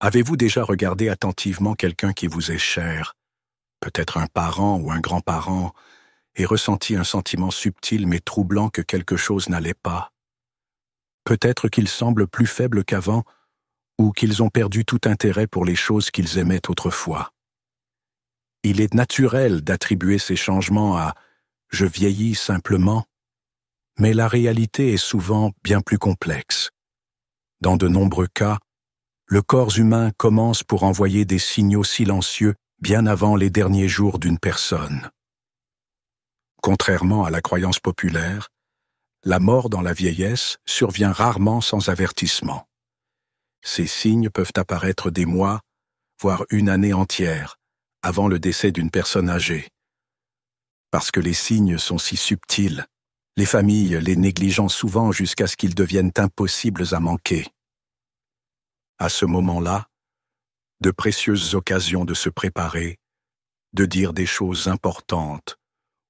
Avez-vous déjà regardé attentivement quelqu'un qui vous est cher, peut-être un parent ou un grand-parent, et ressenti un sentiment subtil mais troublant que quelque chose n'allait pas? Peut-être qu'ils semblent plus faibles qu'avant ou qu'ils ont perdu tout intérêt pour les choses qu'ils aimaient autrefois. Il est naturel d'attribuer ces changements à « je vieillis simplement », mais la réalité est souvent bien plus complexe. Dans de nombreux cas, le corps humain commence pour envoyer des signaux silencieux bien avant les derniers jours d'une personne. Contrairement à la croyance populaire, la mort dans la vieillesse survient rarement sans avertissement. Ces signes peuvent apparaître des mois, voire une année entière, avant le décès d'une personne âgée. Parce que les signes sont si subtils, les familles les négligeant souvent jusqu'à ce qu'ils deviennent impossibles à manquer. À ce moment-là, de précieuses occasions de se préparer, de dire des choses importantes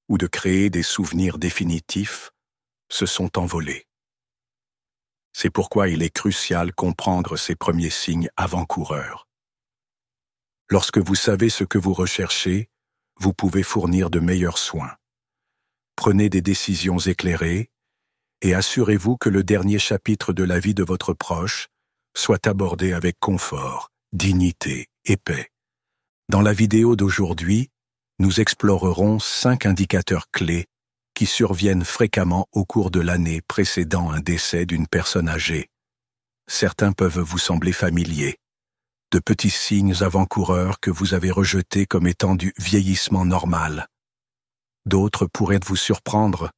ou de créer des souvenirs définitifs se sont envolées. C'est pourquoi il est crucial comprendre ces premiers signes avant-coureurs. Lorsque vous savez ce que vous recherchez, vous pouvez fournir de meilleurs soins. Prenez des décisions éclairées et assurez-vous que le dernier chapitre de la vie de votre proche soit abordé avec confort, dignité et paix. Dans la vidéo d'aujourd'hui, nous explorerons 5 indicateurs clés qui surviennent fréquemment au cours de l'année précédant un décès d'une personne âgée. Certains peuvent vous sembler familiers, de petits signes avant-coureurs que vous avez rejetés comme étant du vieillissement normal. D'autres pourraient vous surprendre,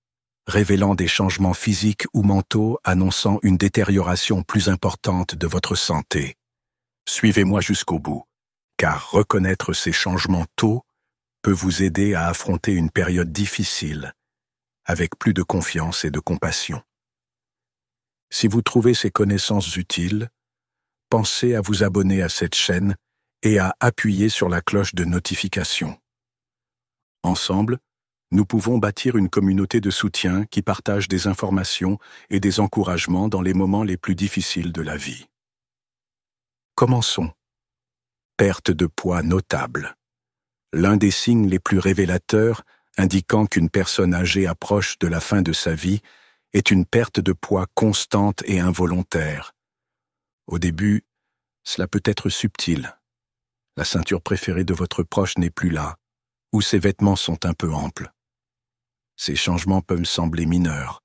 révélant des changements physiques ou mentaux annonçant une détérioration plus importante de votre santé. Suivez-moi jusqu'au bout, car reconnaître ces changements tôt peut vous aider à affronter une période difficile, avec plus de confiance et de compassion. Si vous trouvez ces connaissances utiles, pensez à vous abonner à cette chaîne et à appuyer sur la cloche de notification. Ensemble, nous pouvons bâtir une communauté de soutien qui partage des informations et des encouragements dans les moments les plus difficiles de la vie. Commençons. Perte de poids notable. L'un des signes les plus révélateurs indiquant qu'une personne âgée approche de la fin de sa vie est une perte de poids constante et involontaire. Au début, cela peut être subtil. La ceinture préférée de votre proche n'est plus là, ou ses vêtements sont un peu amples. Ces changements peuvent sembler mineurs,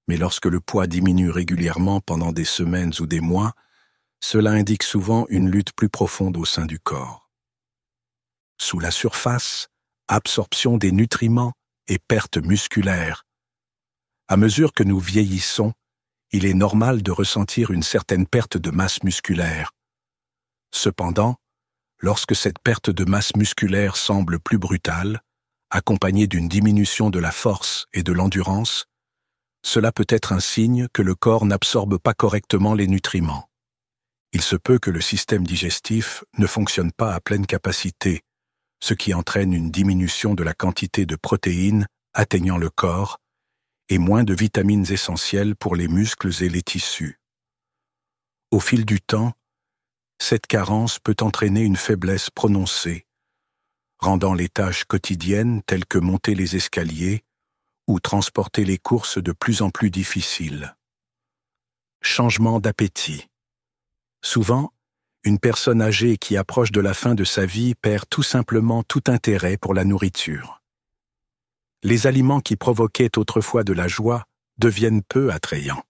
mais lorsque le poids diminue régulièrement pendant des semaines ou des mois, cela indique souvent une lutte plus profonde au sein du corps. Sous la surface, absorption des nutriments et perte musculaire. À mesure que nous vieillissons, il est normal de ressentir une certaine perte de masse musculaire. Cependant, lorsque cette perte de masse musculaire semble plus brutale, accompagnée d'une diminution de la force et de l'endurance, cela peut être un signe que le corps n'absorbe pas correctement les nutriments. Il se peut que le système digestif ne fonctionne pas à pleine capacité, ce qui entraîne une diminution de la quantité de protéines atteignant le corps et moins de vitamines essentielles pour les muscles et les tissus. Au fil du temps, cette carence peut entraîner une faiblesse prononcée, rendant les tâches quotidiennes telles que monter les escaliers ou transporter les courses de plus en plus difficiles. Changement d'appétit. Souvent, une personne âgée qui approche de la fin de sa vie perd tout simplement tout intérêt pour la nourriture. Les aliments qui provoquaient autrefois de la joie deviennent peu attrayants.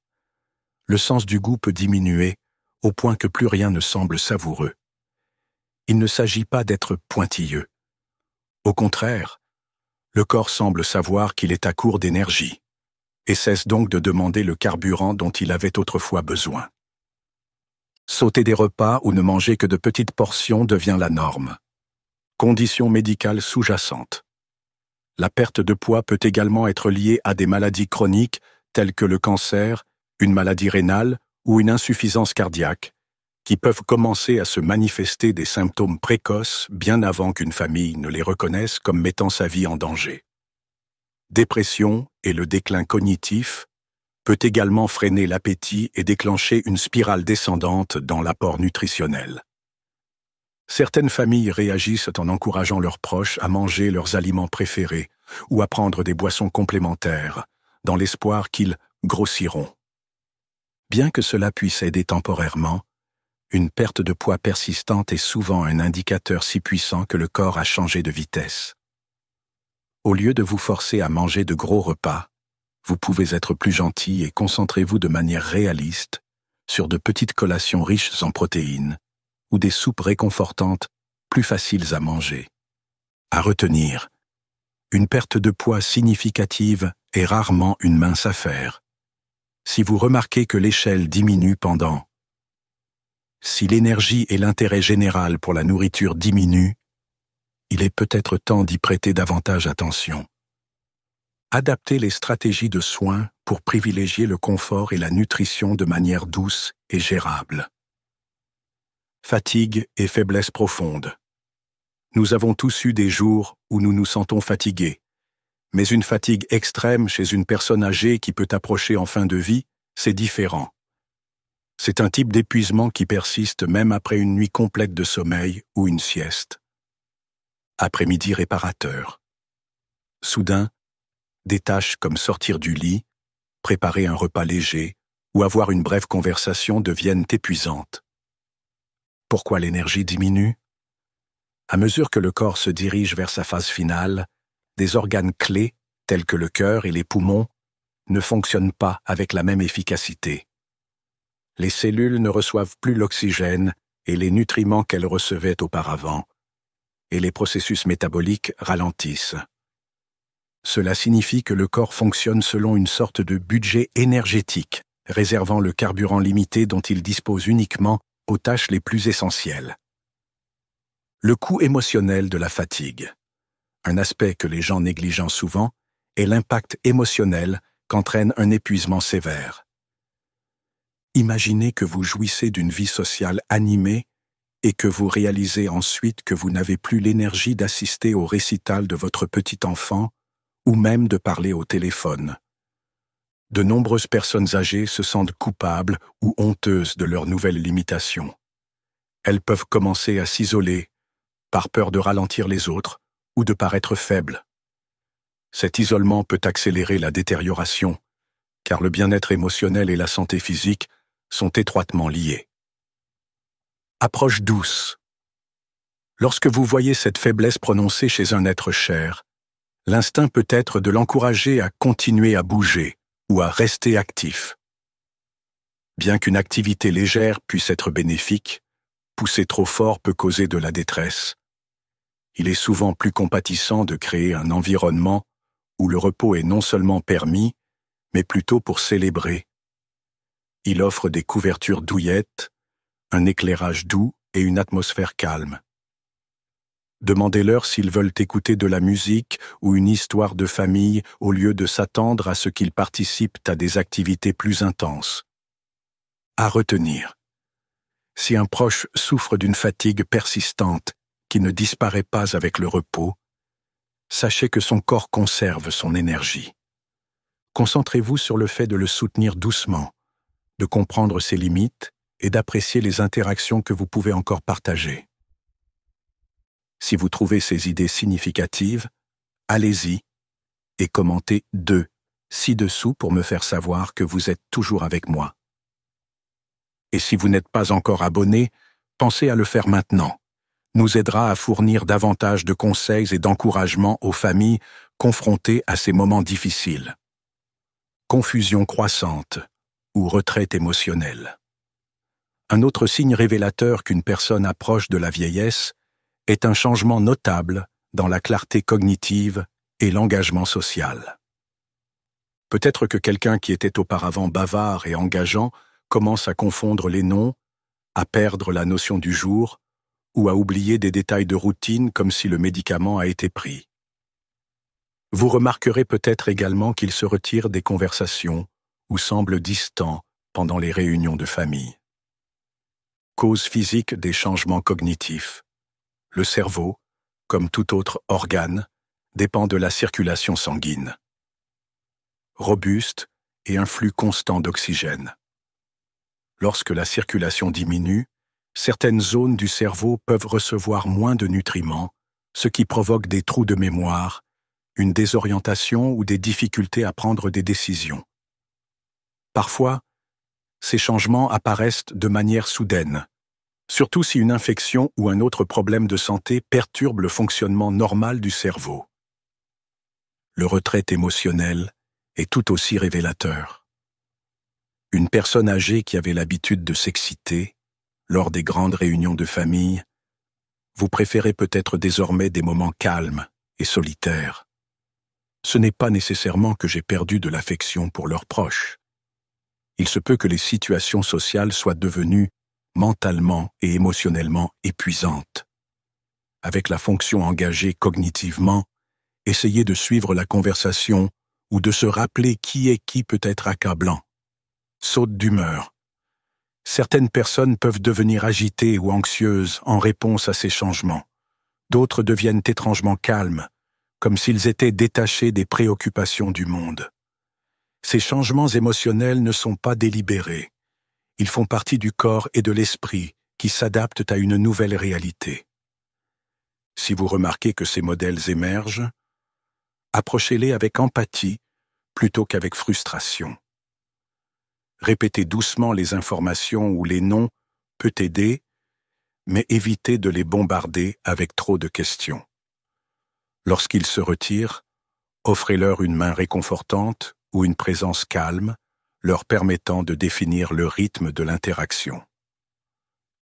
Le sens du goût peut diminuer, au point que plus rien ne semble savoureux. Il ne s'agit pas d'être pointilleux. Au contraire, le corps semble savoir qu'il est à court d'énergie, et cesse donc de demander le carburant dont il avait autrefois besoin. Sauter des repas ou ne manger que de petites portions devient la norme. Condition médicale sous-jacente. La perte de poids peut également être liée à des maladies chroniques telles que le cancer, une maladie rénale ou une insuffisance cardiaque, qui peuvent commencer à se manifester des symptômes précoces bien avant qu'une famille ne les reconnaisse comme mettant sa vie en danger. Dépression et le déclin cognitif peut également freiner l'appétit et déclencher une spirale descendante dans l'apport nutritionnel. Certaines familles réagissent en encourageant leurs proches à manger leurs aliments préférés ou à prendre des boissons complémentaires, dans l'espoir qu'ils grossiront. Bien que cela puisse aider temporairement, une perte de poids persistante est souvent un indicateur si puissant que le corps a changé de vitesse. Au lieu de vous forcer à manger de gros repas, vous pouvez être plus gentil et concentrez-vous de manière réaliste sur de petites collations riches en protéines ou des soupes réconfortantes plus faciles à manger. À retenir, une perte de poids significative est rarement une mince affaire. Si vous remarquez que l'échelle diminue si l'énergie et l'intérêt général pour la nourriture diminuent, il est peut-être temps d'y prêter davantage attention. Adaptez les stratégies de soins pour privilégier le confort et la nutrition de manière douce et gérable. Fatigue et faiblesse profonde. Nous avons tous eu des jours où nous nous sentons fatigués, mais une fatigue extrême chez une personne âgée qui peut approcher en fin de vie, c'est différent. C'est un type d'épuisement qui persiste même après une nuit complète de sommeil ou une sieste. Après-midi réparateur. Soudain, des tâches comme sortir du lit, préparer un repas léger ou avoir une brève conversation deviennent épuisantes. Pourquoi l'énergie diminue? À mesure que le corps se dirige vers sa phase finale, des organes clés, tels que le cœur et les poumons, ne fonctionnent pas avec la même efficacité. Les cellules ne reçoivent plus l'oxygène et les nutriments qu'elles recevaient auparavant, et les processus métaboliques ralentissent. Cela signifie que le corps fonctionne selon une sorte de budget énergétique, réservant le carburant limité dont il dispose uniquement aux tâches les plus essentielles. Le coût émotionnel de la fatigue. Un aspect que les gens négligent souvent est l'impact émotionnel qu'entraîne un épuisement sévère. Imaginez que vous jouissez d'une vie sociale animée et que vous réalisez ensuite que vous n'avez plus l'énergie d'assister au récital de votre petit enfant ou même de parler au téléphone. De nombreuses personnes âgées se sentent coupables ou honteuses de leurs nouvelles limitations. Elles peuvent commencer à s'isoler, par peur de ralentir les autres ou de paraître faibles. Cet isolement peut accélérer la détérioration, car le bien-être émotionnel et la santé physique sont étroitement liés. Approche douce. Lorsque vous voyez cette faiblesse prononcée chez un être cher, l'instinct peut être de l'encourager à continuer à bouger ou à rester actif. Bien qu'une activité légère puisse être bénéfique, pousser trop fort peut causer de la détresse. Il est souvent plus compatissant de créer un environnement où le repos est non seulement permis, mais plutôt pour célébrer. Il offre des couvertures douillettes, un éclairage doux et une atmosphère calme. Demandez-leur s'ils veulent écouter de la musique ou une histoire de famille au lieu de s'attendre à ce qu'ils participent à des activités plus intenses. À retenir. Si un proche souffre d'une fatigue persistante qui ne disparaît pas avec le repos, sachez que son corps conserve son énergie. Concentrez-vous sur le fait de le soutenir doucement, de comprendre ses limites et d'apprécier les interactions que vous pouvez encore partager. Si vous trouvez ces idées significatives, allez-y et commentez 2 ci-dessous pour me faire savoir que vous êtes toujours avec moi. Et si vous n'êtes pas encore abonné, pensez à le faire maintenant. Nous aidera à fournir davantage de conseils et d'encouragements aux familles confrontées à ces moments difficiles. Confusion croissante ou retraite émotionnelle. Un autre signe révélateur qu'une personne approche de la vieillesse est un changement notable dans la clarté cognitive et l'engagement social. Peut-être que quelqu'un qui était auparavant bavard et engageant commence à confondre les noms, à perdre la notion du jour ou à oublier des détails de routine comme si le médicament a été pris. Vous remarquerez peut-être également qu'il se retire des conversations ou semble distant pendant les réunions de famille. Cause physique des changements cognitifs. Le cerveau, comme tout autre organe, dépend de la circulation sanguine. Robuste et un flux constant d'oxygène. Lorsque la circulation diminue, Certaines zones du cerveau peuvent recevoir moins de nutriments, ce qui provoque des trous de mémoire, une désorientation ou des difficultés à prendre des décisions. Parfois, ces changements apparaissent de manière soudaine, surtout si une infection ou un autre problème de santé perturbe le fonctionnement normal du cerveau. Le retrait émotionnel est tout aussi révélateur. Une personne âgée qui avait l'habitude de s'exciter, lors des grandes réunions de famille, vous préférez peut-être désormais des moments calmes et solitaires. Ce n'est pas nécessairement que j'ai perdu de l'affection pour leurs proches. Il se peut que les situations sociales soient devenues mentalement et émotionnellement épuisantes. Avec la fonction engagée cognitivement, essayez de suivre la conversation ou de se rappeler qui est qui peut être accablant. Saute d'humeur. Certaines personnes peuvent devenir agitées ou anxieuses en réponse à ces changements. D'autres deviennent étrangement calmes, comme s'ils étaient détachés des préoccupations du monde. Ces changements émotionnels ne sont pas délibérés. Ils font partie du corps et de l'esprit qui s'adaptent à une nouvelle réalité. Si vous remarquez que ces modèles émergent, approchez-les avec empathie plutôt qu'avec frustration. Répéter doucement les informations ou les noms peut aider, mais évitez de les bombarder avec trop de questions. Lorsqu'ils se retirent, offrez-leur une main réconfortante ou une présence calme, leur permettant de définir le rythme de l'interaction.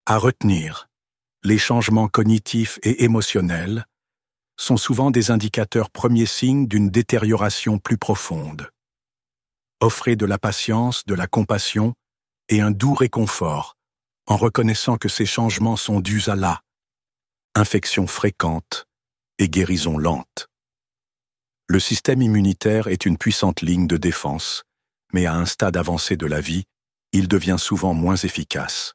À retenir, les changements cognitifs et émotionnels sont souvent des indicateurs premiers signes d'une détérioration plus profonde. Offrez de la patience, de la compassion et un doux réconfort en reconnaissant que ces changements sont dus à infection fréquente et guérison lente. Le système immunitaire est une puissante ligne de défense, mais à un stade avancé de la vie, il devient souvent moins efficace.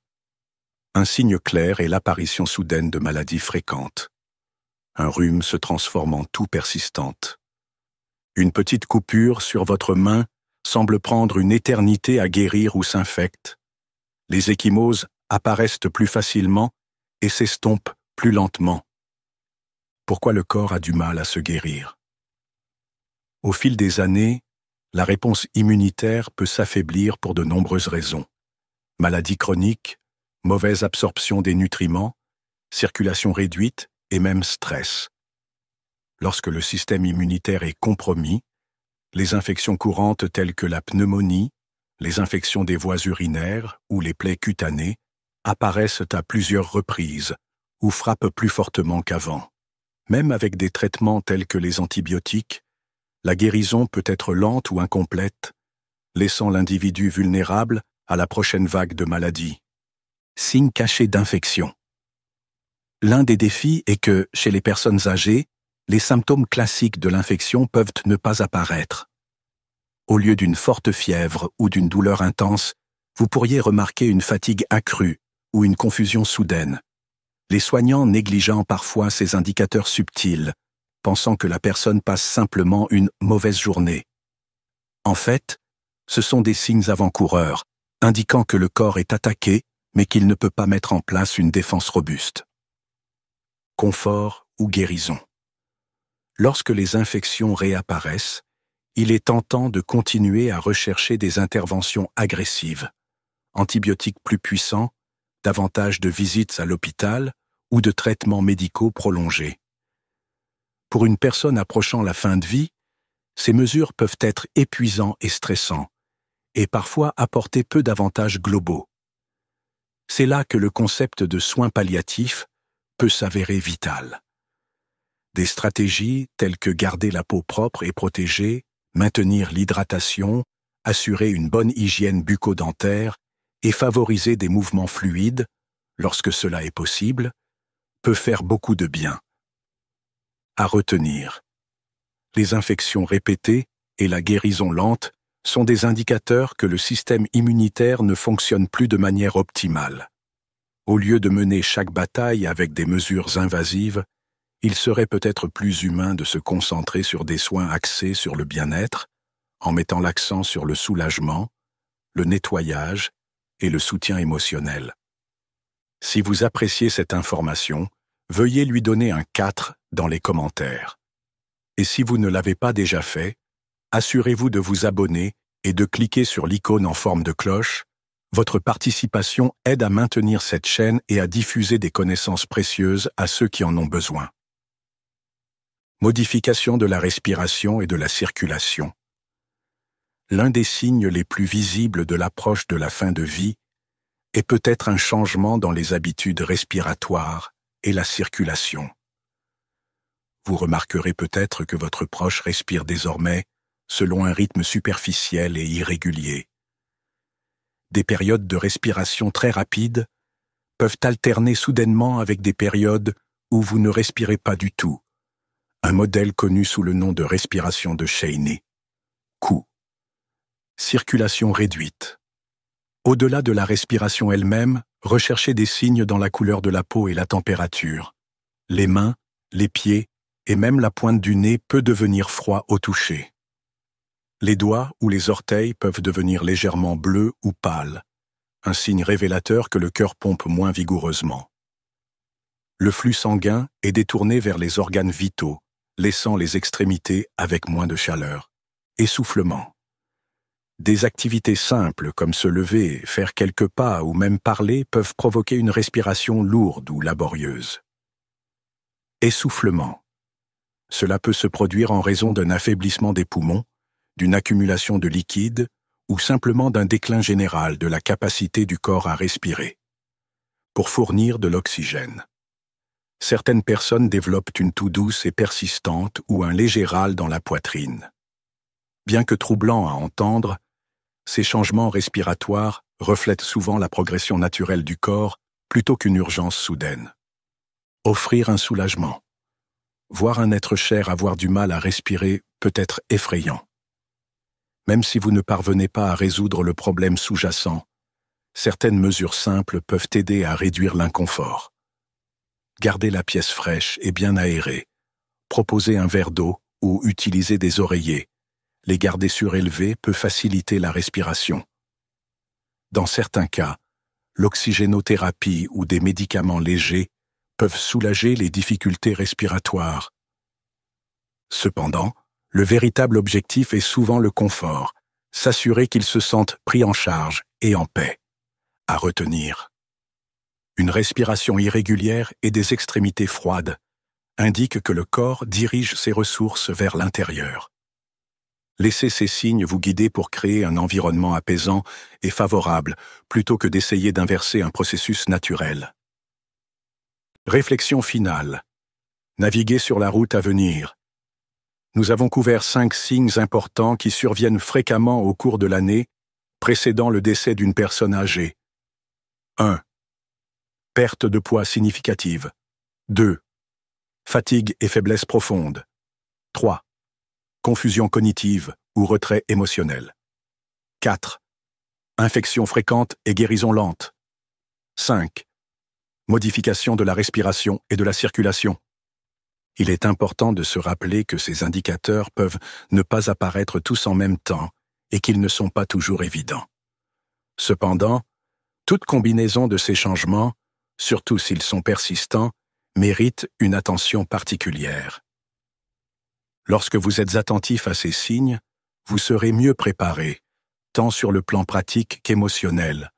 Un signe clair est l'apparition soudaine de maladies fréquentes. Un rhume se transforme en toux persistante. Une petite coupure sur votre main semble prendre une éternité à guérir ou s'infecte. Les ecchymoses apparaissent plus facilement et s'estompent plus lentement. Pourquoi le corps a du mal à se guérir? Au fil des années, la réponse immunitaire peut s'affaiblir pour de nombreuses raisons. Maladies chroniques, mauvaise absorption des nutriments, circulation réduite et même stress. Lorsque le système immunitaire est compromis, les infections courantes telles que la pneumonie, les infections des voies urinaires ou les plaies cutanées apparaissent à plusieurs reprises ou frappent plus fortement qu'avant. Même avec des traitements tels que les antibiotiques, la guérison peut être lente ou incomplète, laissant l'individu vulnérable à la prochaine vague de maladies. Signes cachés d'infection. L'un des défis est que, chez les personnes âgées, les symptômes classiques de l'infection peuvent ne pas apparaître. Au lieu d'une forte fièvre ou d'une douleur intense, vous pourriez remarquer une fatigue accrue ou une confusion soudaine. Les soignants négligeant parfois ces indicateurs subtils, pensant que la personne passe simplement une mauvaise journée. En fait, ce sont des signes avant-coureurs, indiquant que le corps est attaqué, mais qu'il ne peut pas mettre en place une défense robuste. Confort ou guérison. Lorsque les infections réapparaissent, il est tentant de continuer à rechercher des interventions agressives, antibiotiques plus puissants, davantage de visites à l'hôpital ou de traitements médicaux prolongés. Pour une personne approchant la fin de vie, ces mesures peuvent être épuisantes et stressantes, et parfois apporter peu d'avantages globaux. C'est là que le concept de soins palliatifs peut s'avérer vital. Des stratégies telles que garder la peau propre et protégée, maintenir l'hydratation, assurer une bonne hygiène bucco-dentaire et favoriser des mouvements fluides, lorsque cela est possible, peut faire beaucoup de bien. À retenir. Les infections répétées et la guérison lente sont des indicateurs que le système immunitaire ne fonctionne plus de manière optimale. Au lieu de mener chaque bataille avec des mesures invasives, il serait peut-être plus humain de se concentrer sur des soins axés sur le bien-être, en mettant l'accent sur le soulagement, le nettoyage et le soutien émotionnel. Si vous appréciez cette information, veuillez lui donner un 4 dans les commentaires. Et si vous ne l'avez pas déjà fait, assurez-vous de vous abonner et de cliquer sur l'icône en forme de cloche. Votre participation aide à maintenir cette chaîne et à diffuser des connaissances précieuses à ceux qui en ont besoin. Modification de la respiration et de la circulation. L'un des signes les plus visibles de l'approche de la fin de vie est peut-être un changement dans les habitudes respiratoires et la circulation. Vous remarquerez peut-être que votre proche respire désormais selon un rythme superficiel et irrégulier. Des périodes de respiration très rapides peuvent alterner soudainement avec des périodes où vous ne respirez pas du tout, un modèle connu sous le nom de respiration de Cheney. Coup. Circulation réduite. Au-delà de la respiration elle-même, recherchez des signes dans la couleur de la peau et la température. Les mains, les pieds et même la pointe du nez peut devenir froid au toucher. Les doigts ou les orteils peuvent devenir légèrement bleus ou pâles, un signe révélateur que le cœur pompe moins vigoureusement. Le flux sanguin est détourné vers les organes vitaux, laissant les extrémités avec moins de chaleur. Essoufflement. Des activités simples comme se lever, faire quelques pas ou même parler peuvent provoquer une respiration lourde ou laborieuse. Essoufflement. Cela peut se produire en raison d'un affaiblissement des poumons, d'une accumulation de liquide ou simplement d'un déclin général de la capacité du corps à respirer. Pour fournir de l'oxygène. Certaines personnes développent une toux douce et persistante ou un léger râle dans la poitrine. Bien que troublants à entendre, ces changements respiratoires reflètent souvent la progression naturelle du corps plutôt qu'une urgence soudaine. Offrir un soulagement. Voir un être cher avoir du mal à respirer peut être effrayant. Même si vous ne parvenez pas à résoudre le problème sous-jacent, certaines mesures simples peuvent aider à réduire l'inconfort. Gardez la pièce fraîche et bien aérée. Proposer un verre d'eau ou utiliser des oreillers. Les garder surélevés peut faciliter la respiration. Dans certains cas, l'oxygénothérapie ou des médicaments légers peuvent soulager les difficultés respiratoires. Cependant, le véritable objectif est souvent le confort, s'assurer qu'ils se sentent pris en charge et en paix. À retenir. Une respiration irrégulière et des extrémités froides indiquent que le corps dirige ses ressources vers l'intérieur. Laissez ces signes vous guider pour créer un environnement apaisant et favorable plutôt que d'essayer d'inverser un processus naturel. Réflexion finale. Naviguez sur la route à venir. Nous avons couvert 5 signes importants qui surviennent fréquemment au cours de l'année, précédant le décès d'une personne âgée. 1. Perte de poids significative. 2. Fatigue et faiblesse profonde. 3. Confusion cognitive ou retrait émotionnel. 4. Infection fréquente et guérison lente. 5. Modification de la respiration et de la circulation. Il est important de se rappeler que ces indicateurs peuvent ne pas apparaître tous en même temps et qu'ils ne sont pas toujours évidents. Cependant, toute combinaison de ces changements, surtout s'ils sont persistants, mérite une attention particulière. Lorsque vous êtes attentif à ces signes, vous serez mieux préparé, tant sur le plan pratique qu'émotionnel,